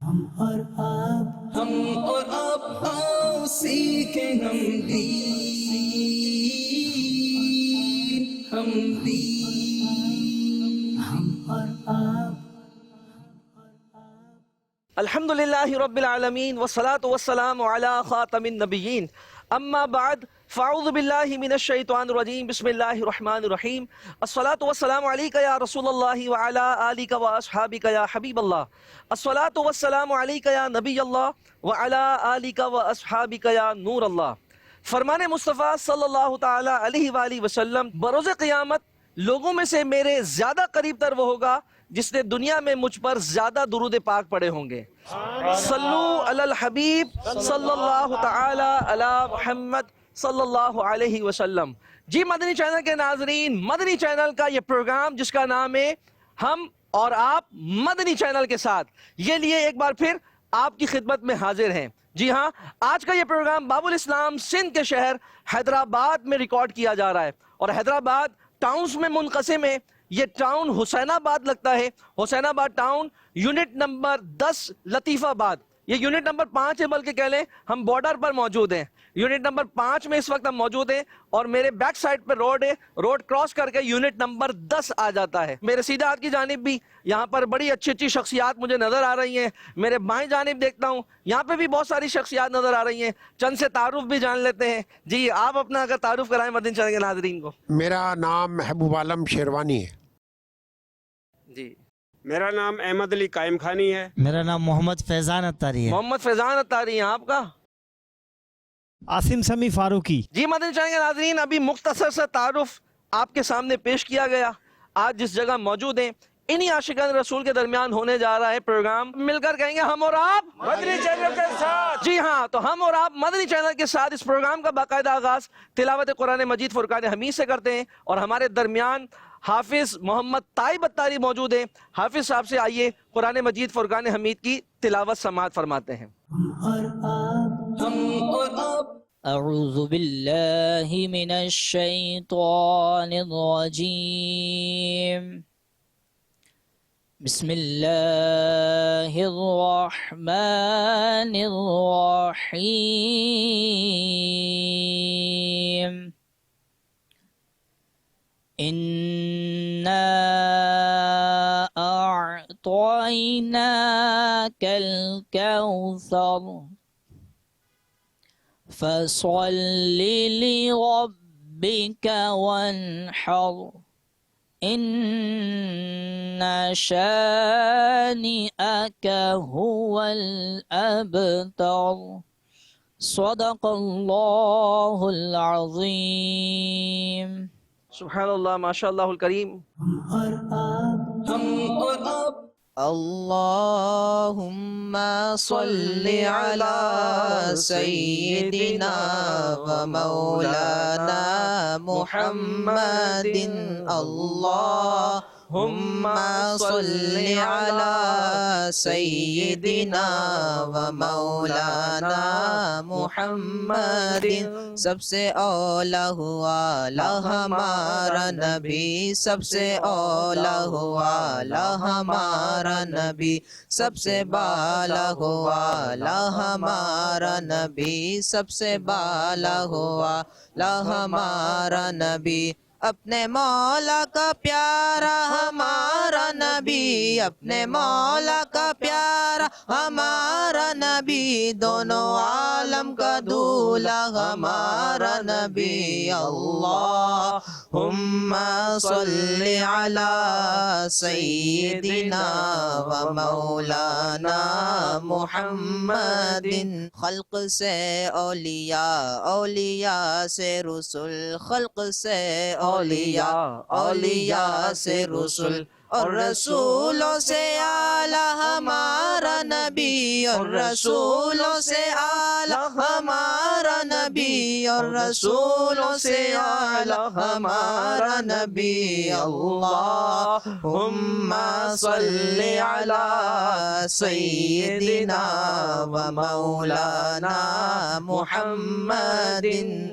ہم اور آپ آؤ سیکھیں ہم دین ہم اور آپ. الحمد للہ رب العالمین والصلاة والسلام علی خاتم النبیین اما بعد فاعوذ باللہ من الشیطان الرجیم بسم اللہ الرحمن الرحیم الصلاة والسلام علیک یا رسول اللہ وعلی آلک واصحابک یا حبیب اللہ الصلاة والسلام علیک یا نبی اللہ وعلی آلک واصحابک یا نور اللہ. فرمان مصطفیٰ صلی اللہ تعالی علیہ وآلہ وسلم بروز قیامت لوگوں میں سے میرے زیادہ قریب تر وہ ہوگا جس نے دنیا میں مجھ پر زیادہ درود پاک پڑھے ہوں گے. صلو علی الحبیب صلی اللہ تعالی علی محمد صلی اللہ علیہ وسلم. جی مدنی چینل کے ناظرین، مدنی چینل کا یہ پروگرام جس کا نام ہے ہم اور آپ مدنی چینل کے ساتھ، یہ لیے ایک بار پھر آپ کی خدمت میں حاضر ہیں. جی ہاں، آج کا یہ پروگرام باب الاسلام سندھ کے شہر حیدرآباد میں ریکارڈ کیا جا رہا ہے، اور حیدرآباد ٹاؤنز میں منقسم ہے. یہ ٹاؤن حسین آباد لگتا ہے. حسین آباد ٹاؤن یونٹ نمبر 10 لطیف آباد، یہ یونٹ نمبر 5 ہے، بلکہ کہہ لیں ہم بارڈر پر موجود ہیں. یونٹ نمبر 5 میں اس وقت ہم موجود ہیں، اور میرے بیک سائڈ پہ روڈ ہے، روڈ کراس کر کے یونٹ نمبر 10 آ جاتا ہے. میرے سیدھے ہاتھ کی جانب بھی یہاں پر بڑی اچھی اچھی شخصیات مجھے نظر آ رہی ہیں. میرے بائیں جانب دیکھتا ہوں، یہاں پہ بھی بہت ساری شخصیات نظر آ رہی ہیں. چند سے تعارف بھی جان لیتے ہیں. جی آپ اپنا اگر تعارف کرائیں مدنی چینل کے ناظرین کو. میرا نام محبوب عالم شیروانی ہے. جی میرا نام احمد علی قائم خانی ہے. میرا نام محمد فیضان اتاری ہے. محمد فیضان اتاری ہیں آپ کا. عاصم سمی فاروقی. جی مدنی چینل کے ناظرین، ابھی مختصر سا تعارف آپ کے سامنے پیش کیا گیا. آج جس جگہ موجود ہیں انہی عاشقان رسول کے درمیان ہونے جا رہا ہے پروگرام. مل کر کہیں گے ہم اور آپ مدنی چینل کے ساتھ. جی ہاں، تو ہم اور آپ مدنی چینل کے ساتھ اس پروگرام کا باقاعدہ آغاز تلاوت قرآن مجید فرقان حمید سے کرتے ہیں، اور ہمارے درمیان حافظ محمد طائب اتاری موجود ہیں. حافظ صاحب سے آئیے قرآن مجید فرقان حمید کی تلاوت سماعت فرماتے ہیں. ہم اور آپ اعوذ باللہ من الشیطان الرجیم بسم اللہ الرحمن الرحیم اِنَّا أَعْطَيْنَاكَ الْكَوْثَرَ فَصَلِّ لِرَبِّكَ وَانْحَرْ إِنَّ شَانِئَكَ هُوَ الْأَبْتَرُ. صدق اللہ العظیم. سبحان اللہ، ماشاء اللہ الکریم. ہم اور آپ اللہم صل علی سیدنا و مولانا محمد. اللہم صل علی سیدنا و مولانا محمد. سب سے اولا ہوا ہمارا نبی، سب سے اولا ہوا ہمارا نبی، سب سے بالا ہوا ہمارا نبی، سب سے بالا ہوا ہمارا نبی. اپنے مولا کا پیارا ہمارا نبی، اپنے مولا کا پیارا ہمارا نبی، دونوں عالم کا دولہ ہمارا نبی. اللہم صل علی سیدنا و مولانا محمد. خلق سے اولیاء، اولیاء سے رسول، خلق سے اولیاء، اولیاء سے رسول، اور رسولوں سے اعلیٰ ہمارا نبی، اور رسولوں سے اعلیٰ ہمارا نبی، اور رسولوں سے اعلیٰ ہمارا نبی. اللہم صل علی سیدنا و مولانا محمد.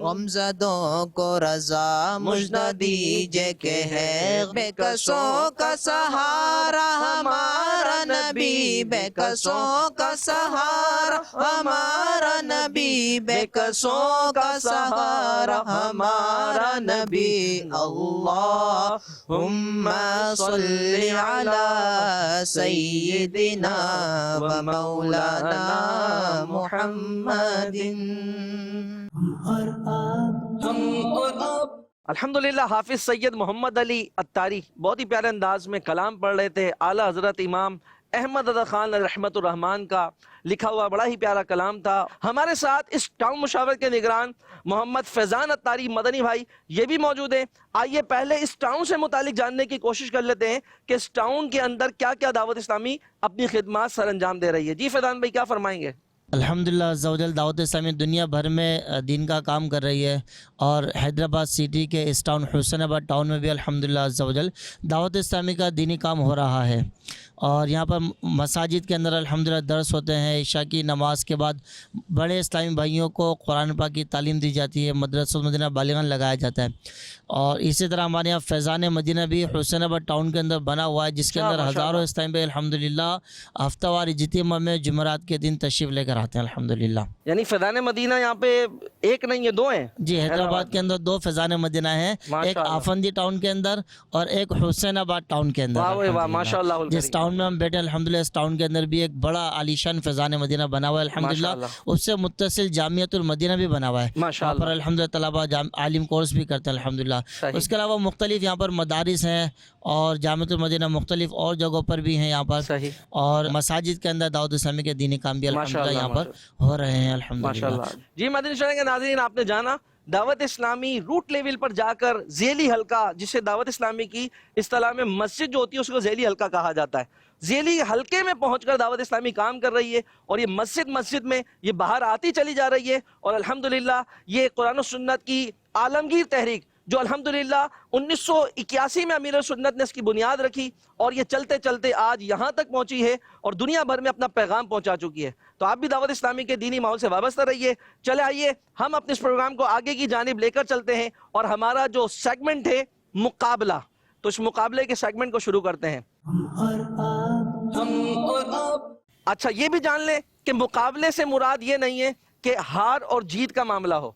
غمزدوں کو رضا مجدہ دیجے کہ ہے بے کسوں کا सहारा हमारा नबी, बेकसों का सहारा हमारा नबी, बेकसों का सहारा हमारा नबी। अल्लाहुम्मा सल्लि अला सय्यिदिना व मौलाना मुहम्मदिन। हम और आप अल्हम्दुलिल्लाह हाफिज सैयद मोहम्मद अली अत्तारी बहुत ही प्यारे अंदाज में कलाम पढ़ रहे थे। आला हजरत इमाम अहमद रज़ा खान रहमतुर रहमान का लिखा हुआ बड़ा ही प्यारा कलाम था। हमारे साथ इस टाउन मुशावरत के निगरान मोहम्मद फैज़ान अत्तारी मदनी भाई ये भी मौजूद हैं। आइए पहले इस टाउन से मुतालिक जानने की कोशिश कर लेते हैं कि इस टाउन के अंदर क्या क्या दावत इस्लामी अपनी खिदमत सर अंजाम दे रही है। जी फैज़ान भाई क्या फरमाएंगे? अल्हम्दुलिल्लाह अज़्ज़ा-वजल दावत इस्लामी दुनिया भर में दीन का काम कर रही है और हैदराबाद सिटी के इस टाउन हुसैनाबाद टाउन में भी अल्हम्दुलिल्लाह अज़्ज़ा-वजल दावत इस्लामी का दीनी काम हो रहा है। और यहाँ पर मसाजिद के अंदर अल्हम्दुलिल्लाह दर्स होते हैं। इशा की नमाज के बाद बड़े इस्लामी भाइयों को कुरान पाक की तालीम दी जाती है। मदरसुल मदीना बालिगान लगाया जाता है। और इसी तरह हमारे यहाँ फैज़ान मदीना भी हुसैनाबाद टाउन के अंदर बना हुआ है, जिसके अंदर हज़ारों इस्लामी भाई अल्हम्दुलिल्लाह हफ्तावार इज्तिमा में जुमेरात के दिन तशरीफ़ लेकर आते हैं अल्हम्दुलिल्लाह। यानी फैज़ान मदीना यहाँ पे एक नहीं है दो हैं? जी, हैदराबाद के अंदर दो फैज़ान मदीना है, एक आफंदी टाउन के अंदर और एक हुसैनाबाद टाउन के अंदर। वाह माशाअल्लाह। जिस टाउन में हम बैठे अल्हम्दुलिल्लाह इस टाउन के अंदर भी एक बड़ा आलीशान फैज़ान मदीना बना हुआ है अल्हम्दुलिल्लाह। उससे मुत्तसिल जामियातुल मदीना भी बना हुआ है। वहाँ पर अल्हम्दुलिल्लाह तलबा आलिम कोर्स भी करते हैं अल्हम्दुलिल्लाह। उसके अलावा मुख्तलिफ यहाँ पर मदारिस हैं और जामियातुल मदीना मुख्तलिफ और जगहों पर भी हैं यहाँ पर। और मसाजिद के अंदर दावत इस्लामी के दीनी काम भी अल्हम्दुलिल्लाह यहाँ पर हो रहे हैं अल्हम्दुलिल्लाह। जी मदनी चैनल के नाज़रीन, आपने जाना दावत इस्लामी रूट लेवल पर जाकर ज़ेली हल्का, जिसे दावत इस्लामी की इस्तिलाह में मस्जिद जो होती है उसको ज़ेली हल्का कहा जाता है, ज़ेली हल्के में पहुंचकर दावत इस्लामी काम कर रही है। और ये मस्जिद में ये बाहर आती चली जा रही है। और अल्हम्दुलिल्लाह ये कुरान और सुन्नत की आलमगीर तहरीक जो अल्हम्दुलिल्लाह 1981 में अमीर सुन्नत ने इसकी बुनियाद रखी और ये चलते चलते आज यहाँ तक पहुँची है और दुनिया भर में अपना पैगाम पहुँचा चुकी है। तो आप भी दावत इस्लामी के दीनी माहौल से वाबस्ता रहिए। चले आइए हम अपने इस प्रोग्राम को आगे की जानिब लेकर चलते हैं और हमारा जो सेगमेंट है मुकाबला, तो इस मुकाबले के सेगमेंट को शुरू करते हैं। हम और आप अच्छा ये भी जान लें कि मुकाबले से मुराद ये नहीं है कि हार और जीत का मामला हो।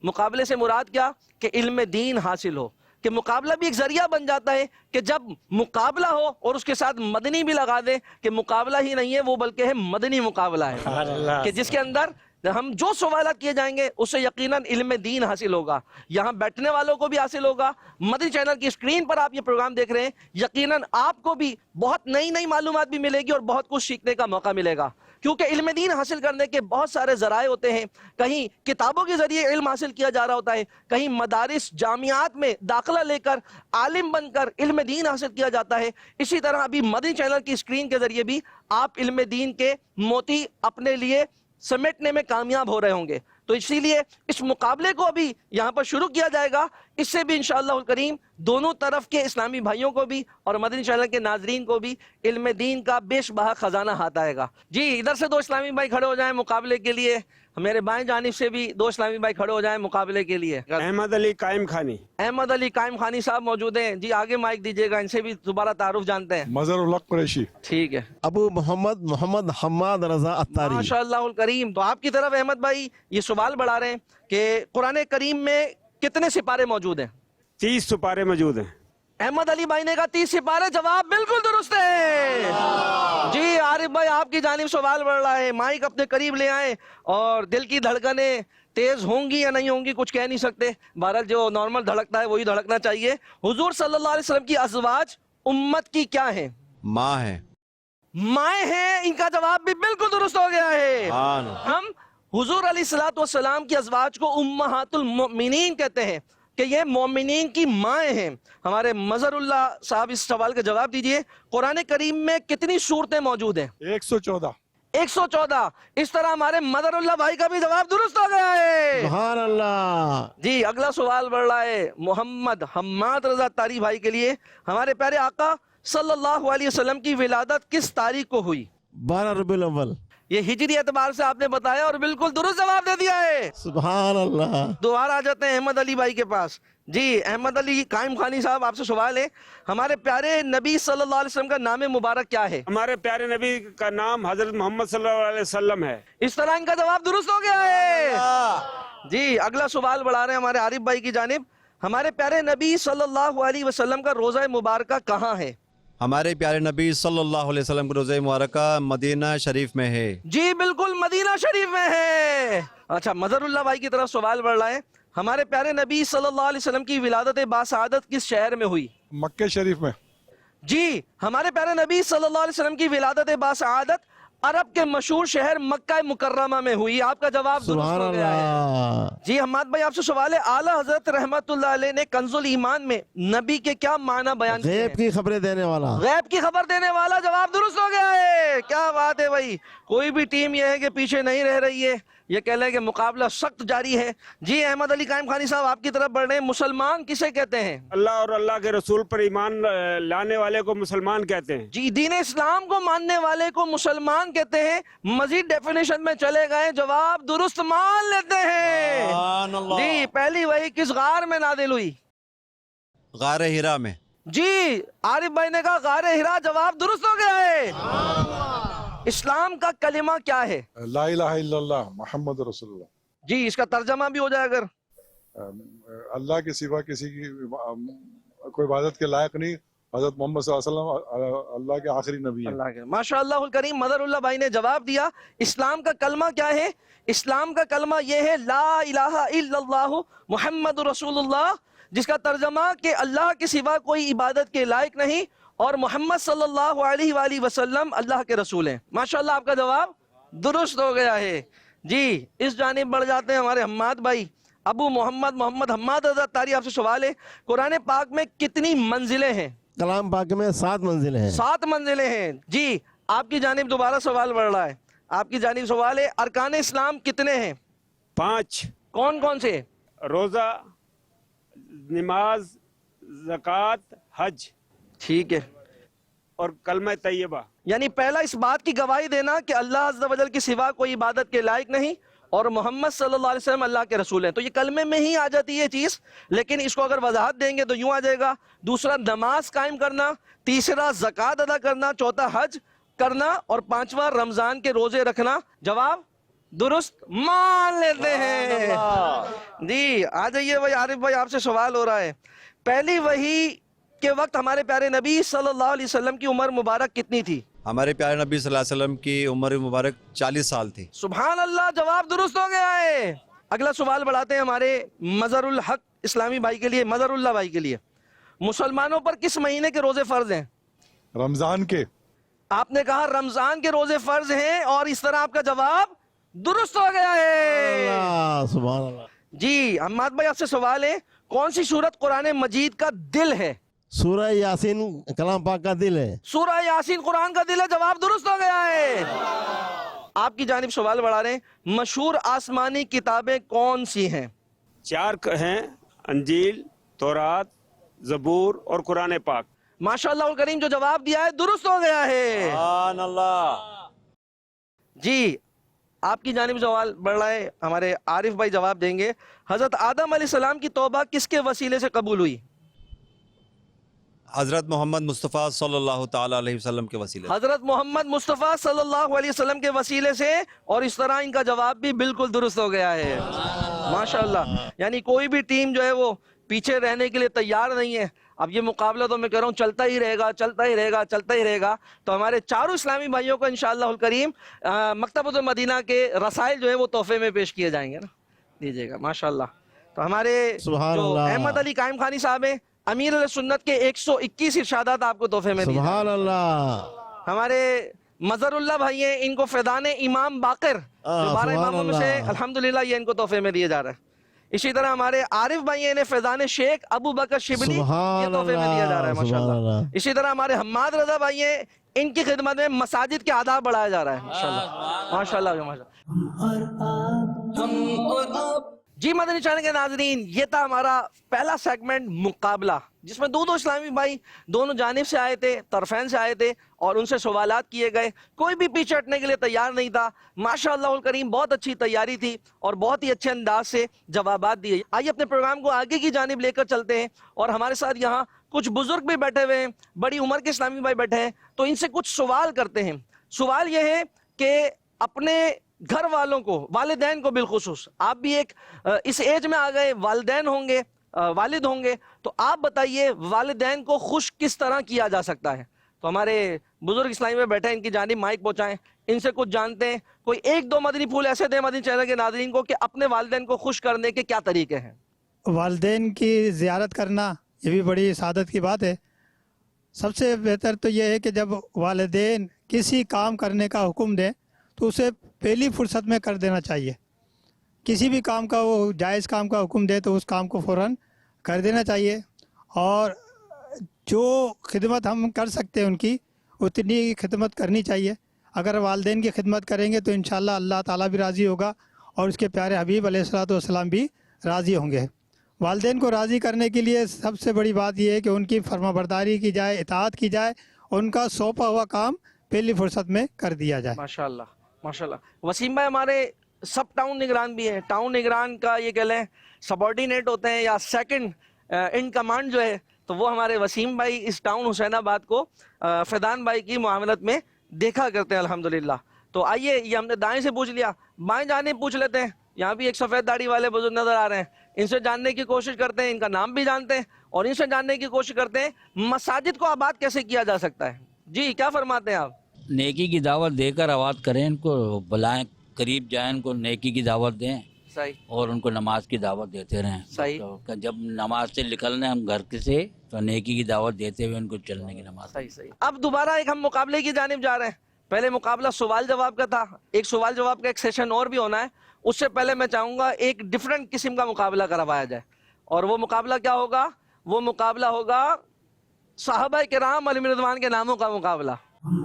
मुकाबले से मुराद क्या कि इल्म दीन हासिल हो, कि मुकाबला भी एक जरिया बन जाता है कि जब मुकाबला हो और उसके साथ मदनी भी लगा दें कि मुकाबला ही नहीं है वो बल्कि है मदनी मुकाबला है, कि जिसके अंदर हम जो सवाल किए जाएंगे उससे यकीनन इल्म दीन हासिल होगा। यहाँ बैठने वालों को भी हासिल होगा। मदनी चैनल की स्क्रीन पर आप ये प्रोग्राम देख रहे हैं, यकीनन आपको भी बहुत नई नई मालूमात भी मिलेगी और बहुत कुछ सीखने का मौका मिलेगा। क्योंकि इल्म दीन हासिल करने के बहुत सारे ज़राए होते हैं। कहीं किताबों के ज़रिए इल्म हासिल किया जा रहा होता है, कहीं मदारिस जामियात में दाखिला लेकर आलिम बनकर इल्म दीन हासिल किया जाता है। इसी तरह अभी मदनी चैनल की स्क्रीन के ज़रिए भी आप इल्म दीन के मोती अपने लिए समेटने में कामयाब हो रहे होंगे। तो इसीलिए इस मुकाबले को अभी यहाँ पर शुरू किया जाएगा। इससे भी इंशाअल्लाह करीम दोनों तरफ के इस्लामी भाइयों को भी और मदनी चैनल के नाजरीन को भी इल्म दीन का बेशबहा खजाना हाथ आएगा। जी इधर से दो इस्लामी भाई खड़े हो जाएं मुकाबले के लिए, मेरे बाएं जानिब से भी दो इस्लामी भाई खड़े हो जाएं मुकाबले के लिए। अहमद अली कायम खानी। अहमद अली कायम खानी साहब मौजूद हैं। जी आगे माइक दीजिएगा, इनसे भी दोबारा तारुफ जानते हैं। मजहरुल हक कुरैशी। ठीक है। अबू मोहम्मद हम्माद रजा अत्तारी। माशाअल्लाह करीम। तो आपकी तरफ अहमद भाई ये सवाल बढ़ा रहे हैं कि कुरान करीम में कितने सिपारे मौजूद हैं? 30 सिपारे मौजूद हैं। अहमद अली भाई ने कहा 30 सिपारे, जवाब बिल्कुल दुरुस्त है। जी आरिफ भाई आपकी जानिब सवाल बढ़ रहा है, माइक अपने करीब ले आए। और दिल की धड़कनें तेज होंगी या नहीं होंगी कुछ कह नहीं सकते, बहरहाल जो नॉर्मल धड़कता है वही धड़कना चाहिए। हुजूर सल्लल्लाहु अलैहि वसल्लम की अज़वाज उम्मत की क्या है? माँ है। माए हैं, इनका जवाब भी बिल्कुल दुरुस्त हो गया है। हम हुजूर अलैहिस्सलातु वस्सलाम की अज़वाज को उम्महातुल मोमिनीन कहते हैं कि ये मोमिनीन की माएँ हैं। हमारे मज़हरुल्लाह साहब इस सवाल का जवाब दीजिए, कुरान करीम में कितनी सूरतें मौजूद हैं? 114। 114। इस तरह हमारे मज़हरुल्लाह भाई का भी जवाब दुरुस्त हो गया है। सुभान अल्लाह। जी अगला सवाल बढ़ रहा है मोहम्मद हम्माद रजा तारी भाई के लिए। हमारे प्यारे आका सल्लल्लाहु अलैहि वसल्लम की विलादत किस तारीख को हुई? 12 रबीउल अव्वल। ये हिजरी एतबार से आपने बताया और बिल्कुल दुरुस्त जवाब दे दिया है। सुभान अल्लाह। दोबारा आ जाते हैं अहमद अली भाई के पास। जी अहमद अली कायम खानी साहब, आपसे सवाल है, हमारे प्यारे नबी सल्लल्लाहु अलैहि वसल्लम का नाम मुबारक क्या है? हमारे प्यारे नबी का नाम हजरत मोहम्मद सल्लल्लाहु अलैहि वसल्लम है। इस तरह इनका जवाब दुरुस्त हो गया है। जी अगला सवाल बढ़ा रहे हैं हमारे आरिफ भाई की जानिब। हमारे प्यारे नबी सल्लल्लाहु अलैहि वसल्लम का रोज़ा मुबारक कहाँ है? हमारे प्यारे नबी सल्लल्लाहु अलैहि वसल्लम का रोज़ा मुबारक मदीना शरीफ में है। जी बिल्कुल मदीना शरीफ में है। अच्छा मजहरुल्लाह भाई की तरफ सवाल बढ़ रहा है। हमारे प्यारे नबी सल्लल्लाहु अलैहि वसल्लम की विलादत बासआदत किस शहर में हुई? मक्के शरीफ में। जी हमारे प्यारे नबी सल्लल्लाहु अलैहि वसल्लम की विलादत बासआदत अरब के मशहूर शहर मक्का मुकर्रमा में हुई। आपका जवाब दुरुस्त सुभान हो गया है। अल्लाह। जी हम्माद भाई आपसे सवाल है, आला हजरत रहमतुल्लाह अलैह ने कंजुल ईमान में नबी के क्या माना बयान किए गैब हैं? की खबरें देने वाला। गैब की खबर देने वाला। जवाब दुरुस्त हो गया है। क्या बात है भाई, कोई भी टीम ये है कि पीछे नहीं रह रही है, ये कह रहे हैं कि मुकाबला सख्त जारी है। जी अहमद अली कायम खानी साहब आपकी तरफ बढ़ रहे हैं। मुसलमान किसे कहते हैं? अल्लाह और अल्लाह के रसूल पर ईमान लाने वाले को मुसलमान कहते हैं। जी दीन इस्लाम को मानने वाले को मुसलमान कहते हैं। मजीद डेफिनेशन में चले गए, जवाब दुरुस्त मान लेते हैं। जी पहली वही किस गार में नादिल हुई? गारे हिरा में। जी आरिफ भाई ने कहा गारे हिरा। जवाब दुरुस्त हो गया है। इस्लाम का कलिमा क्या है? ला इलाहा इल्लल्लाह मुहम्मद रसूलुल्लाह। जी इसका तर्जमा भी हो जाए अगर? अल्लाह के सिवा किसी की कोई इबादत के लायक नहीं, हजरत मोहम्मद सल्लल्लाहु अलैहि वसल्लम अल्लाह के आखिरी नबी हैं। अल्लाह के माशाअल्लाहुल करीम मदरुल्लाह भाई ने जवाब दिया। इस्लाम का कलमा क्या है? इस्लाम का कलमा यह है ला इलाहा इल्लल्लाहु मुहम्मदुर रसूलुल्लाह, जिसका तर्जमा कि अल्लाह के सिवा कोई इबादत के लायक नहीं और मोहम्मद सल्लल्लाहु अलैहि वसल्लम अल्लाह के रसूल हैं। माशाअल्लाह आपका जवाब दुरुस्त हो गया है। जी इस जानिब बढ़ जाते हैं हमारे हम्माद भाई। अबू मोहम्मद हम्माद रज़ा अत्तारी, आपसे सवाल है, कुरान पाक में कितनी मंजिलें हैं? कलाम पाक में 7 मंजिलें हैं। 7 मंजिलें हैं। जी आपकी जानिब दोबारा सवाल बढ़ रहा है। आपकी जानिब सवाल है, अरकान इस्लाम कितने हैं? 5। कौन कौन से? रोज़ा, नमाज, ज़कात, हज ठीक है। और कलमा तैयबा। यानी पहला इस बात की गवाही देना कि अल्लाह अज़्ज़ा वजल के सिवा कोई इबादत के लायक नहीं और मोहम्मद सल्लल्लाहु अलैहि वसल्लम अल्लाह के रसूल हैं। तो ये कलमे में ही आ जाती है चीज़, लेकिन इसको अगर वजाहत देंगे तो यूँ आ जाएगा। दूसरा नमाज कायम करना, तीसरा ज़कात अदा करना, चौथा हज करना और पांचवा रमज़ान के रोज़े रखना। जवाब दुरुस्त मान लेते हैं। जी आ जाइए भाई आरिफ भाई, आपसे सवाल हो रहा है। पहली वही के वक्त हमारे प्यारे नबी सल्लल्लाहु अलैहि वसल्लम की उम्र मुबारक कितनी थी? हमारे प्यारे नबी सल्लल्लाहु अलैहि वसल्लम की उम्र मुबारक 40 साल थी। सुभान अल्लाह, जवाब दुरुस्त हो गया है। अगला सवाल बढ़ाते हैं हमारे मजहरुल हक इस्लामी भाई के लिए, मजहरुल्लाह भाई के लिए। मुसलमानों पर किस महीने के रोजे फर्ज हैं? रमजान के। आपने कहा रमजान के रोजे फर्ज हैं और इस तरह आपका जवाब दुरुस्त हो गया है। अल्लाह, सुभान अल्लाह। जी हम्माद भाई आपसे सवाल है, कौन सी सूरत कुरान मजीद का दिल है? सूरह यासीन कलाम पाक का दिल है। सूरह यासीन कुरान का दिल है। जवाब दुरुस्त हो गया है। आपकी जानिब सवाल बढ़ा रहे हैं, मशहूर आसमानी किताबें कौन सी हैं? 4 हैं, अंजील, तौरात, ज़बूर और कुरान पाक। माशाअल्लाह करीम, जो जवाब दिया है दुरुस्त हो गया है। सुभान अल्लाह। जी आपकी जानिब सवाल बढ़ रहा है, हमारे आरिफ भाई जवाब देंगे। हजरत आदम अलैहिस्सलाम की तौबा किसके वसीले से कबूल हुई? हजरत मोहम्मद मुस्तफ़ा सल्लल्लाहु ताला अलैहि वसल्लम के वसीले। हजरत मोहम्मद मुस्तफ़ा सल्लल्लाहु अलैहि वसल्लम के वसीले से, और इस तरह इनका जवाब भी बिल्कुल दुरुस्त हो गया है। माशाअल्लाह, यानी कोई भी टीम जो है वो पीछे रहने के लिए तैयार नहीं है। अब ये मुकाबला तो मैं कह रहा हूँ चलता ही रहेगा, चलता ही रहेगा, चलता ही रहेगा। तो हमारे चारों इस्लामी भाइयों को इंशाअल्लाहुल करीम मकतबत मदीना के रसाइल जो है वो तोहफे में पेश किए जाएंगे ना, दीजिएगा माशाअल्लाह। तो हमारे जो अहमद अली कायम खानी साहब हैं, अमीर सुन्नत के 121 इरशादात आपको तोहफे में दिए। सुभान अल्लाह। हमारे मजहरुल्लाह भाई हैं, इनको फैदान इमाम बाकर, जो 12 इमामों में से अल्हम्दुलिल्लाह ये इनको तोहफे में दिया जा रहा है। इसी तरह हमारे आरिफ भाई हैं, फैजान शेख अबू बकर शिबली, ये तोहफे में दिया जा रहा है माशाअल्लाह। इसी तरह हमारे हम्माद रजा भाई हैं, इनकी खिदमत में मसाजिद के आदाब बढ़ाया जा रहा है माशाअल्लाह माशाअल्लाह माशाअल्लाह। हम और आप जी मदनी चैनल के नाजरीन, ये था हमारा पहला सेगमेंट मुकाबला, जिसमें दो इस्लामी भाई दोनों जानिब से आए थे, तरफैन से आए थे और उनसे सवालात किए गए। कोई भी पीछे हटने के लिए तैयार नहीं था। माशाअल्लाह करीम बहुत अच्छी तैयारी थी और बहुत ही अच्छे अंदाज से जवाबात दिए। आइए अपने प्रोग्राम को आगे की जानिब लेकर चलते हैं और हमारे साथ यहाँ कुछ बुजुर्ग भी बैठे हुए हैं, बड़ी उम्र के इस्लामी भाई बैठे हैं, तो इनसे कुछ सवाल करते हैं। सवाल ये है कि अपने घर वालों को, वालिदैन को बिलखुसूस, आप भी एक इस एज में आ गए, वालिदैन होंगे, वालिद होंगे, तो आप बताइए वालिदैन को खुश किस तरह किया जा सकता है। तो हमारे बुजुर्ग इस्लामी में बैठे हैं, इनकी जानिब माइक पहुंचाएं, इनसे कुछ जानते हैं। कोई एक दो मदनी फूल ऐसे दे मदनी चैनल के नाज़रीन को कि अपने वालिदैन को खुश करने के क्या तरीके हैं। वालिदैन की ज़ियारत करना ये भी बड़ी सादत की बात है। सबसे बेहतर तो ये है कि जब वालिदैन किसी काम करने का हुक्म दें तो उसे पहली फुर्सत में कर देना चाहिए। किसी भी काम का वो जायज़ काम का हुक्म दे तो उस काम को फ़ौरन कर देना चाहिए और जो खिदमत हम कर सकते हैं उनकी उतनी खिदमत करनी चाहिए। अगर वालिदैन की खिदमत करेंगे तो इंशाअल्लाह अल्लाह ताला भी राज़ी होगा और उसके प्यारे हबीब अलैहिस्सलाम भी राज़ी होंगे। वालिदैन को राज़ी करने के लिए सबसे बड़ी बात यह है कि उनकी फरमाबरदारी की जाए, इताअत की जाए, उनका सौंपा हुआ काम पहली फुर्सत में कर दिया जाए। माशाअल्लाह माशाअल्लाह। वसीम भाई हमारे सब टाउन निगरान भी हैं। टाउन निगरान का ये कह लें सबॉर्डिनेट होते हैं या सेकंड इन कमांड जो है, तो वो हमारे वसीम भाई इस टाउन हुसैनाबाद को फैदान भाई की मुआमलत में देखा करते हैं अल्हम्दुलिल्लाह। तो आइए, ये हमने दाएं से पूछ लिया, बाएं जानिब पूछ लेते हैं। यहाँ भी एक सफ़ेद दाढ़ी वाले बुजुर्ग नजर आ रहे हैं, इनसे जानने की कोशिश करते हैं, इनका नाम भी जानते हैं और इनसे जानने की कोशिश करते हैं मसाजिद को आबाद कैसे किया जा सकता है। जी क्या फरमाते हैं आप। नेकी की दावत देकर आबाद करें, इनको बुलाएं, करीब जाएं, इनको नेकी की दावत दें सही और उनको नमाज की दावत देते रहें। सही। तो जब नमाज से निकलने हम घर से तो नेकी की दावत देते हुए उनको चलने की नमाज। सही सही। अब दोबारा एक हम मुकाबले की जानिब जा रहे हैं। पहले मुकाबला सवाल जवाब का था, एक सवाल जवाब का एक सेशन और भी होना है। उससे पहले मैं चाहूँगा एक डिफरेंट किस्म का मुकाबला करवाया जाए और वो मुकाबला क्या होगा, वो मुकाबला होगा साहबा किराम अलैहिम रिज़वान के नामों का मुकाबला। हम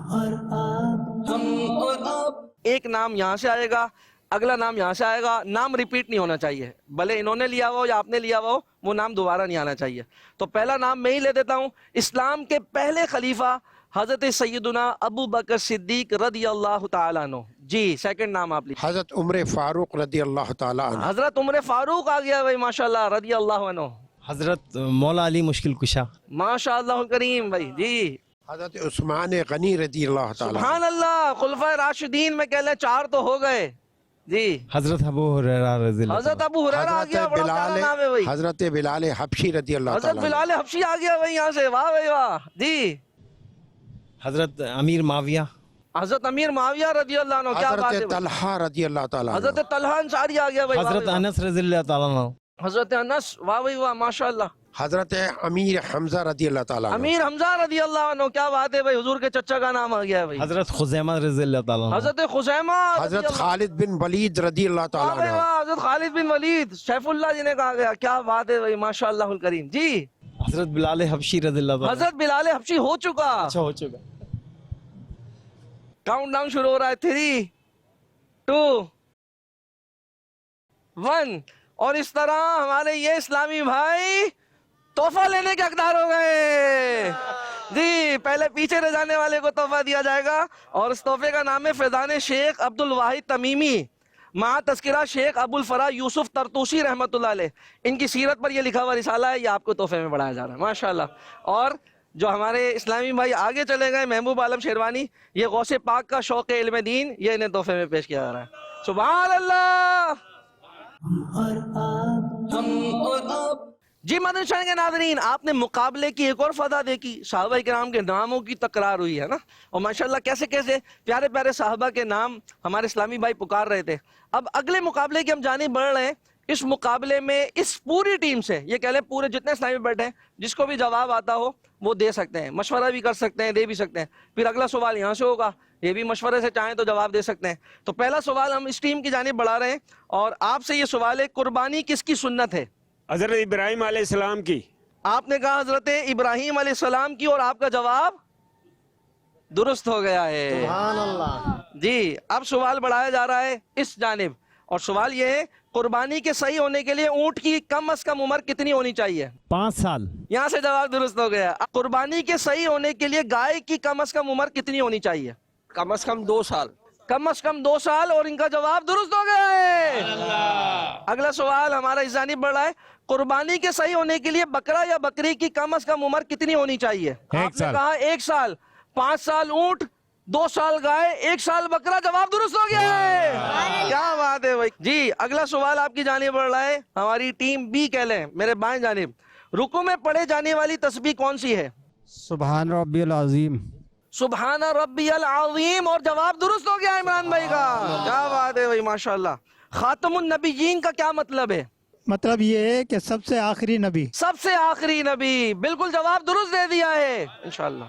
और आप, एक नाम यहाँ से आएगा, अगला नाम यहाँ से आएगा, नाम रिपीट नहीं होना चाहिए, भले इन्होंने लिया हो या आपने लिया हो, वो नाम दोबारा नहीं आना चाहिए। तो पहला नाम मैं ही ले देता हूँ। इस्लाम के पहले खलीफा हजरत सैयदुना अबू बकर सिद्दीक रदी अल्लाह तआला अन्हु। जी सेकंड नाम आप लीजिए। हज़रत उमर फ़ारूक रदी अल्लाह ताला अन्हु। हजरत उमर फारूक आ गया भाई, माशाल्लाह, रदी अल्लाह अन्हु। हजरत मौला अली मुश्किल कुशा, माशाअल्लाह करीम भाई। जी हज़रत उस्मान गनी रदी अल्लाह ताला। सुभान अल्लाह। खुलफाए राशिदीन में कह ले 4 तो हो गए। जी हजरत अबू हुरैरा रज़ियल्लाहु हजरत अबू हुरैरा आ गया, बड़ा प्यारा नाम है भाई। हज़रत बिलाल हबशी रदी अल्लाह हजरत ताला। बिलाल हबशी आ गया भाई यहाँ से, वाह भाई वाह। जी हजरत अमीर माविया, हजरत अमीर माविया रदी अल्लाह अन्हु, क्या बात है हज़रत भाई। तलहा रदी अल्लाह ताला। हजरत तलहा अंसारी आ गया भाई, वाह हजरत भाई वाह। अनस रज़ियल्लाहु ताला अन्हु, हजरत अनस, वाह भाई वाह, माशाअल्लाह। हज़रत अमीर हमजा रदी अल्लाह ताला। अमीर हमजा रदी अल्लाह अन्हु, क्या बात है भाई, हुजूर के चचा का नाम आ गया है भाई। हजरत खुज़ैमा रज़ियल्लाहु ताला अन्हु, हजरत खुज़ैमा, हज़रत खालिद बिन वलीद रदी अल्लाह वाह ताला। भाई वाह, हजरत खालिद बिन वलीद सैफुल्लाह जिन्हें कहा गया, क्या बात है भाई, माशाअल्लाह करीम। जी हजरत बिलाल हबशी रज़ियल्लाहु ताला। हजरत बिलाल हबशी हो चुका। अच्छा हो चुका। काउंटडाउन शुरू हो रहा है, 3, 2, 1 और इस तरह हमारे ये इस्लामी भाई तोहफा लेने के हकदार हो गए। जी पहले पीछे रह जाने वाले को तोहफा दिया जाएगा और इस तोहफे का नाम है फैज़ान शेख अब्दुल वाहिद तमीमी मा तस्किरा शेख अबुल फरा यूसुफ तरतूसी रहमतुल्लाह अलैह। इनकी सीरत पर यह लिखा हुआ रिसाला है, ये आपको तोहफे में बढ़ाया जा रहा है माशाल्लाह। और जो हमारे इस्लामी भाई आगे चले गए, महबूब आलम शेरवानी, ये गौसे पाक का शौक़ इल्म दीन, ये इन्हें तोहफे में पेश किया जा रहा है। सुभान अल्लाह। हम और आप, जी मदनी चैनल के नाज़रीन, आपने मुकाबले की एक और फदा देखी, साहबा किराम के नामों की तकरार हुई है ना, और माशाल्लाह कैसे कैसे प्यारे प्यारे साहबा के नाम हमारे इस्लामी भाई पुकार रहे थे। अब अगले मुकाबले की हम जानिब बढ़ रहे हैं। इस मुकाबले में इस पूरी टीम से, ये कह लें पूरे जितने इस्लामी बैठे हैं, जिसको भी जवाब आता हो वो दे सकते हैं, मशवरा भी कर सकते हैं, दे भी सकते हैं। फिर अगला सवाल यहाँ से होगा, ये भी मशवरे से चाहें तो जवाब दे सकते हैं। तो पहला सवाल हम इस टीम की जानिब बढ़ा रहे हैं और आपसे ये सवाल है, कुर्बानी किसकी सुन्नत है? हजरत इब्राहिम अलैहिस्सलाम की। आपने कहा हजरत इब्राहिम अलैहिस्सलाम की और आपका जवाब दुरुस्त हो गया है। सुभान अल्लाह। जी अब सवाल बढ़ाया जा रहा है इस जानिब, اور سوال یہ ہے قربانی کے صحیح ہونے کے لیے اونٹ کی کم از کم عمر کتنی ہونی چاہیے؟ 5 سال. یہاں سے جواب درست ہو گیا. قربانی کے صحیح ہونے کے لیے گائے کی کم از کم عمر کتنی ہونی چاہیے؟ کم از کم 2 سال. کم از کم 2 سال، اور ان کا جواب درست ہو گیا ہے. اگلا سوال ہمارا اس جانب بڑھ رہا ہے، قربانی کے صحیح ہونے کے لیے بکرا یا بکری کی کم از کم عمر کتنی ہونی چاہیے؟ آپ نے کہا 1 سال. 5 سال اونٹ، 2 سال گائے، 1 سال بکرا. جواب درست ہو گیا ہے. کیا بات ہے بھائی. جی اگلا سوال آپ کی جانب بڑھ رہا ہے، ہماری ٹیم بی کہہ لیں، میرے بائیں جانب. رکوع میں پڑھے جانے والی تسبیح کون سی ہے؟ سبحان ربی العظیم. سبحان ربی العظیم. اور جواب درست ہو گیا عمران بھائی کا. کیا بات ہے بھائی، ماشاءاللہ. خاتم النبیین کا کیا مطلب ہے؟ مطلب یہ ہے کہ سب سے آخری نبی. سب سے آخری نبی. بالکل جواب درست دے دیا ہے انشاءاللہ.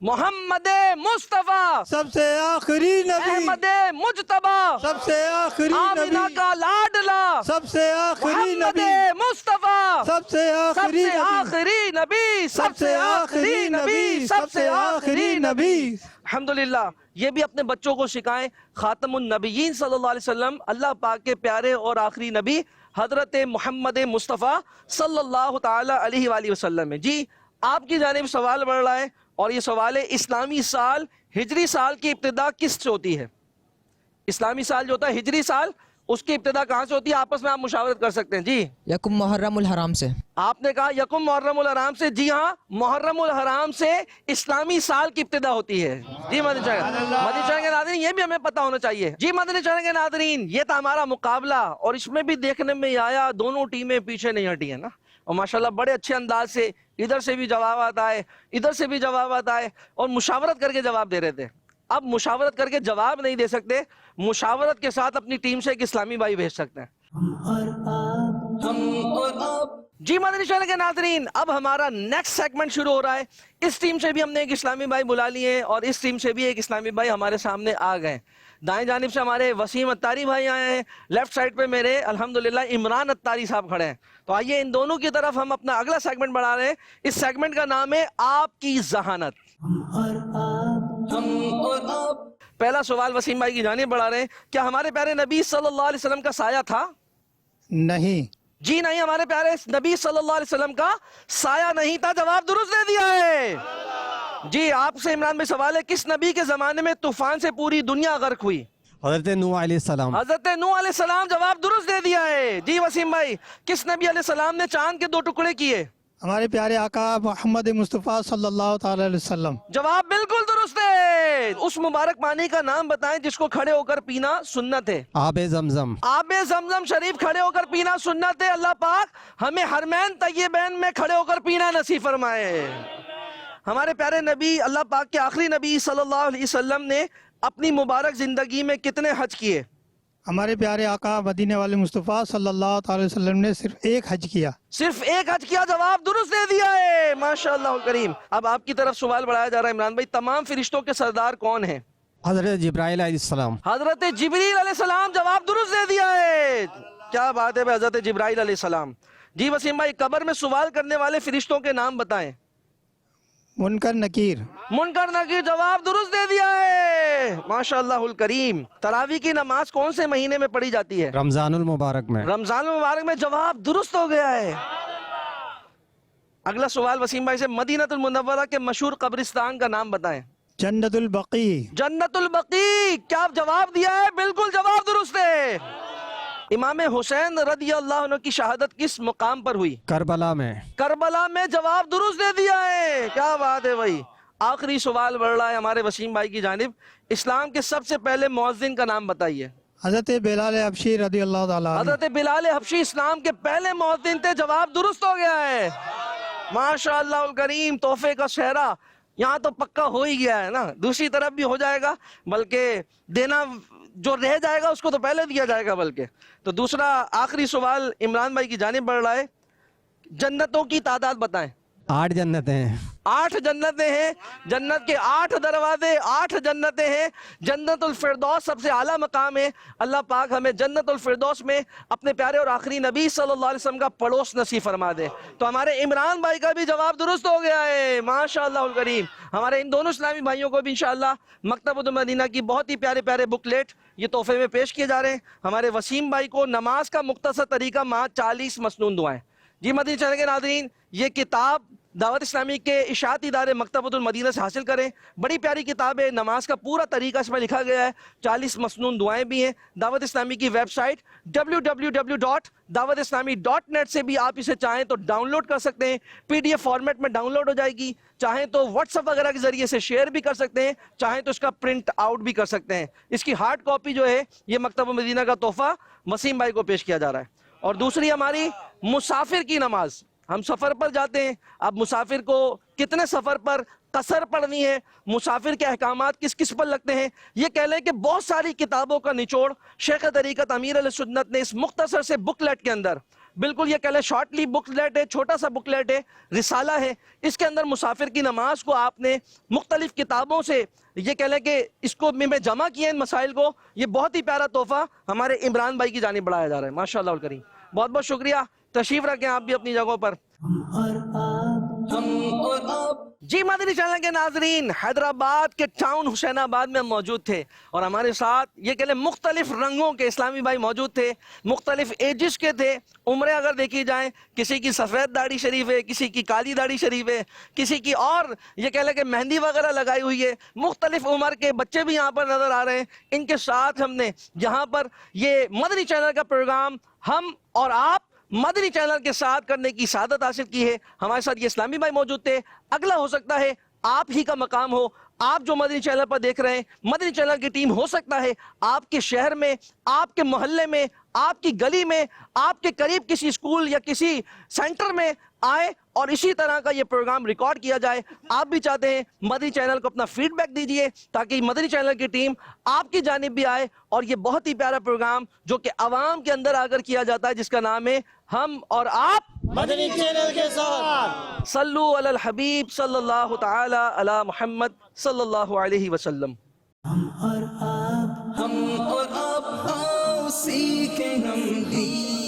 محمد مصطفیٰ سب سے آخری نبی. احمد مجتبی سب سے آخری آمینہ نبی. کا لاڈلا سب سے آخری محمد نبی. مصطفیٰ سب سے سب آخری سے نبی. آخری نبی. سب سے آخری نبی. سب سے آخری نبی. نبی. الحمدللہ. یہ بھی اپنے بچوں کو سکھائیں. خاتم النبیین صلی اللہ علیہ وسلم، اللہ پاک کے پیارے اور آخری نبی حضرت محمد مصطفیٰ صلی اللہ تعالی علیہ وآلہ وسلم ہے. جی آپ کی جانب سوال بڑھ رہا ہے، اور یہ سوال ہے اسلامی سال ہجری سال کی ابتدا کس سے ہوتی ہے؟ اسلامی سال جو ہوتا ہے ہجری سال، اس کی ابتدا کہاں سے ہوتی ہے؟ آپس میں آپ مشاورت کر سکتے ہیں. جی یکم محرم الحرام سے. آپ نے کہا یکم محرم الحرام سے. جی ہاں، محرم الحرام سے اسلامی سال کی ابتدا ہوتی ہے. جی مدنی چینل کے ناظرین، یہ بھی ہمیں پتہ ہونا چاہیے. جی مدنی چینل کے ناظرین، یہ تھا ہمارا مقابلہ، اور اس میں بھی دیکھنے میں آیا دونوں ٹیمیں پیچھے نہیں ہٹی ہیں نا، اور ماشاءاللہ بڑے اچھے انداز سے ادھر سے بھی جوابات آئے، ادھر سے بھی جوابات آئے، اور مشاورت کر کے جواب دے رہے تھے. اب مشاورت کر کے جواب نہیں دے سکتے، مشاورت کے ساتھ اپنی ٹیم سے ایک اسلامی بھائی بھیج سکتے ہیں. ہم اور آپ. جی مدنی چینل کے ناظرین، اب ہمارا نیکسٹ سیگمنٹ شروع ہو رہا ہے. اس ٹیم سے بھی ہم نے ایک اسلامی بھائی بلا لیے، اور اس ٹیم سے بھی ایک اسلامی بھائی ہمارے سامنے آ گئے. دائیں جانب سے ہمارے وسیم اتاری بھائی آئے ہیں، لیفٹ سائڈ پہ میرے الحمدللہ عمران اتاری صاحب کھڑے ہیں. تو آئیے ان دونوں کی طرف ہم اپنا اگلا سیگمنٹ بڑھا رہے ہیں. اس سیگمنٹ کا نام ہے آپ کی ذہانت. ہم اور آپ. پہلا سوال وسیم بھائی کی جانب بڑھا رہے ہیں، کیا ہمارے پیارے نبی صلی اللہ علیہ وسلم کا سایہ تھا؟ نہیں. جی نہیں، ہمارے پیارے نبی صلی اللہ علیہ وسلم کا سایہ نہیں تھا. جواب درست دے دیا ہے. جی آپ سے عمران بھائی سوال ہے، کس نبی کے زمانے میں طوفان سے پوری دنیا غرق ہوئی؟ حضرت نوح علیہ السلام. حضرت نوح علیہ السلام. جواب درست دے دیا ہے. جی وسیم بھائی، کس نبی علیہ السلام نے چاند کے 2 ٹکڑے کیے؟ ہمارے پیارے آقا محمد مصطفیٰ صلی اللہ تعالی علیہ وسلم. جواب بالکل درست ہے. اس مبارک پانی کا نام بتائیں جس کو کھڑے ہو کر پینا سنت ہے. آب زمزم. آب زمزم شریف کھڑے ہو کر پینا سنت ہے. اللہ پاک ہمیں حرمین طیبین میں کھڑے ہو کر پینا نصیب فرمائے. ہمارے پیارے نبی، اللہ پاک کے آخری نبی صلی اللہ علیہ وسلم نے اپنی مبارک زندگی میں کتنے حج کیے؟ ہمارے پیارے آقا مدینے والے مصطفیٰ صلی اللہ تعالی وسلم نے صرف 1 حج کیا. صرف 1 حج کیا. جواب درست دے دیا ہے. ماشاءاللہ الکریم. اب آپ کی طرف سوال بڑھایا جا رہا ہے عمران بھائی، تمام فرشتوں کے سردار کون ہیں؟ حضرت جبرائیل علیہ السلام. حضرت جبریل علیہ السلام. جواب درست دے دیا ہے. کیا بات ہے بھائی، حضرت جبرائیل علیہ السلام. جی وسیم بھائی، قبر میں سوال کرنے والے فرشتوں کے نام بتائیں. منکر نکیر. منکر نکیر. جواب درست دے دیا ہے. ماشاءاللہ الکریم. تراویح کی نماز کون سے مہینے میں پڑھی جاتی ہے؟ رمضان المبارک میں. رمضان المبارک میں. جواب درست ہو گیا ہے. اگلا سوال وسیم بھائی سے، مدینہ المنورہ کے مشہور قبرستان کا نام بتائیں. جنت البقیع. جنت البقیع. کیا جواب دیا ہے؟ بالکل جواب درست ہے. امام حسین رضی اللہ عنہ کی شہادت کس مقام پر ہوئی؟ کربلا میں. کربلا میں. جواب درست دے دیا ہے. کیا بات ہے بھائی. آخری سوال بڑھ رہا ہے ہمارے وسیم بھائی کی جانب، اسلام کے سب سے پہلے مؤذن کا نام بتائیے. حضرت بلال حبشی رضی اللہ تعالی عنہ. حضرت بلال حبشی اسلام کے پہلے مؤذن تھے. جواب درست ہو گیا ہے. ماشاءاللہ الکریم. تحفے کا صحرا یہاں تو پکا ہو ہی گیا ہے نا، دوسری طرف بھی ہو جائے گا، بلکہ دینا جو رہ جائے گا اس کو تو پہلے دیا جائے گا. بلکہ تو دوسرا آخری سوال عمران بھائی کی جانب بڑھ رہا ہے، جنتوں کی تعداد بتائیں. 8 जन्नतें हैं। 8 जन्नतें हैं, जन्नत के 8 दरवाजे, 8 जन्नतें हैं। जन्नतुल फिरदौस सबसे आला मकाम है। अल्लाह पाक हमें जन्नतुल फिरदौस में अपने प्यारे और आखिरी नबी सल्लल्लाहु अलैहि वसल्लम का पड़ोस नसीब फरमा दे। तो हमारे इमरान भाई का भी जवाब दुरुस्त हो गया है, माशाअल्लाह करीम। हमारे इन दोनों इस्लामी भाइयों को भी इंशाअल्लाह मकतबुल मदीना की बहुत ही प्यारे प्यारे बुकलेट ये तोहफे में पेश किए जा रहे हैं। हमारे वसीम भाई को नमाज का मुख्तसर तरीका माँ 40 मसनून दुआएं। जी मदीना चैनल के नाज़रीन, ये किताब दावत इस्लामी के इशाअती इदारे मकतबुल मदीना से हासिल करें। बड़ी प्यारी किताब है, नमाज का पूरा तरीका इसमें लिखा गया है, 40 मसनून दुआएं भी हैं। दावत इस्लामी की वेबसाइट www.dawatislami.net से भी आप इसे चाहें तो डाउनलोड कर सकते हैं, PDF फॉर्मेट में डाउनलोड हो जाएगी। चाहें तो व्हाट्सएप वगैरह के जरिए से शेयर भी कर सकते हैं, चाहें तो इसका प्रिंट आउट भी कर सकते हैं। इसकी हार्ड कॉपी जो है ये मकतबुल मदीना का तोहफा वसीम भाई को पेश किया जा रहा है। और दूसरी हमारी मुसाफिर की नमाज, हम सफ़र पर जाते हैं, अब मुसाफिर को कितने सफ़र पर कसर पढ़नी है, मुसाफिर के अहकामात किस किस पर लगते हैं, ये कह लें कि बहुत सारी किताबों का निचोड़ शेख तरीक़त अमीर अहले सुन्नत ने इस मुख्तसर से बुकलेट के अंदर, बिल्कुल ये कह लें शॉर्टली बुकलेट है, छोटा सा बुकलेट है, रिसाला है। इसके अंदर मुसाफिर की नमाज को आपने मुख्तलिफ किताबों से ये कह लें कि इसको में जमा किया इन मसाइल को। ये बहुत ही प्यारा तोहफा हमारे इमरान भाई की जानिब बढ़ाया जा रहा है, माशाअल्लाह करीम। बहुत बहुत शुक्रिया, तशरीफ रखें आप भी अपनी जगहों पर। हम और आप जी मदनी चैनल के नाजरीन, हैदराबाद के टाउन हुसैनाबाद में मौजूद थे और हमारे साथ ये कह लें मुख्तलिफ रंगों के इस्लामी भाई मौजूद थे, मुख्तलिफ एजिस के थे। उम्रें अगर देखी जाएं, किसी की सफ़ेद दाढ़ी शरीफ है, किसी की काली दाढ़ी शरीफ है, किसी की और ये कह लें कि मेहंदी वगैरह लगाई हुई है। मुख्तलिफ उम्र के बच्चे भी यहाँ पर नज़र आ रहे हैं। इनके साथ हमने यहाँ पर ये मदनी चैनल का प्रोग्राम हम और आप मदनी चैनल के साथ करने की सादत हासिल की है। हमारे साथ ये इस्लामी भाई मौजूद थे। अगला हो सकता है आप ही का मकाम हो, आप जो मदनी चैनल पर देख रहे हैं, मदनी चैनल की टीम हो सकता है आपके शहर में, आपके मोहल्ले में, आपकी गली में, आपके करीब किसी स्कूल या किसी सेंटर में आए और इसी तरह का ये प्रोग्राम रिकॉर्ड किया जाए। आप भी चाहते हैं मदनी चैनल को अपना फीडबैक दीजिए ताकि मदनी चैनल की टीम आपकी जानिब भी आए और ये बहुत ही प्यारा प्रोग्राम जो कि आवाम के अंदर आकर किया जाता है, जिसका नाम है हम और आप मदनी चैनल के साथ। सल्लु अलल हबीब सल्लल्लाहु ताला अला मुहम्मद सल्लल्लाहु अलैहि वसल्लम। हम और आप आओ सीखें हम भी।